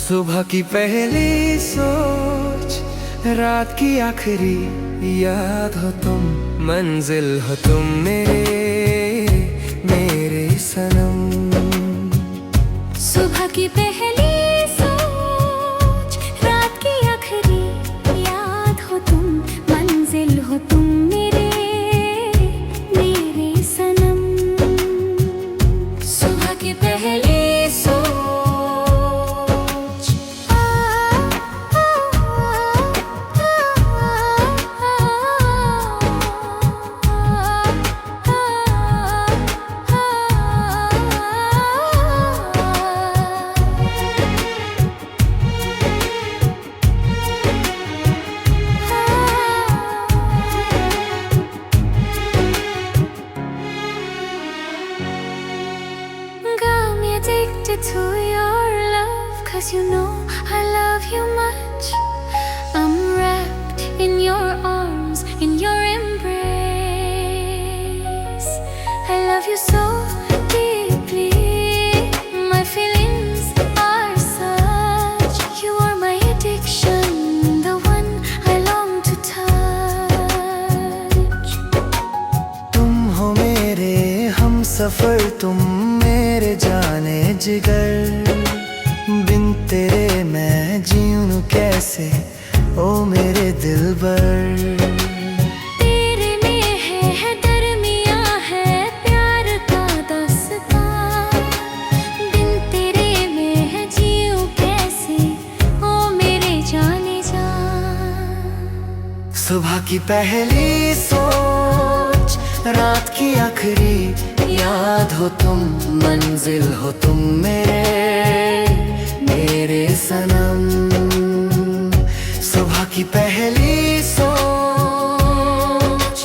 सुबह की पहली सोच, रात की आखिरी याद हो तुम, मंजिल हो तुम मेरे सनम। सुबह की पहली सोच, रात की आखिरी याद हो तुम, मंजिल हो तुम मेरे सनम। सुबह की पहली सोच। Addicted to your love, 'cause you know I love you much. I'm wrapped in your arms, in your embrace. I love you so deeply, my feelings are such. You are my addiction, the one I long to touch. तुम हो मेरे हम सफर, तुम मेरे जाने जिगर, बिन तेरे मैं जीऊं कैसे ओ मेरे दिलबर। तेरे में है दरमियाँ है प्यार का दास्तां, बिन तेरे में है जीऊं कैसे ओ मेरे जाने जा। सुबह की पहली सोच, रात की आखिरी याद हो तुम, मंजिल हो तुम मेरे सनम। सुबह की पहली सोच।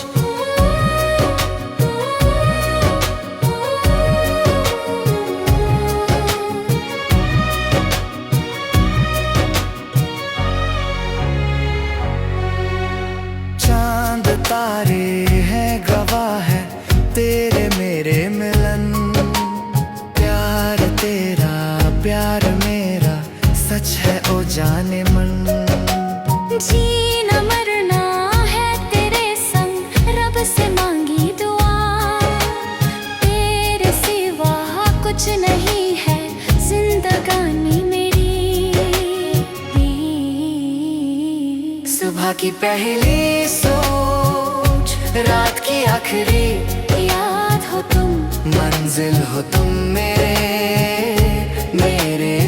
चांद तारे हैं गवाह है तेरे मेरे मिलन, प्यार मेरा सच है ओ जाने मन। जीना मरना है तेरे संग, रब से मांगी दुआ, तेरे सिवा कुछ नहीं है जिंदगानी मेरी। सुबह की पहली सोच, रात की आखिरी याद हो तुम, मंजिल हो तुम मेरे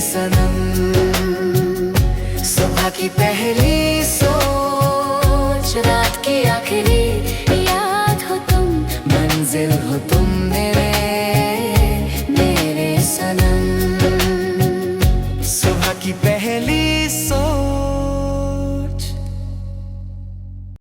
सनम। सुबह की पहली सोच, रात की आखिरी याद हो तुम, मंजिल हो तुम मेरे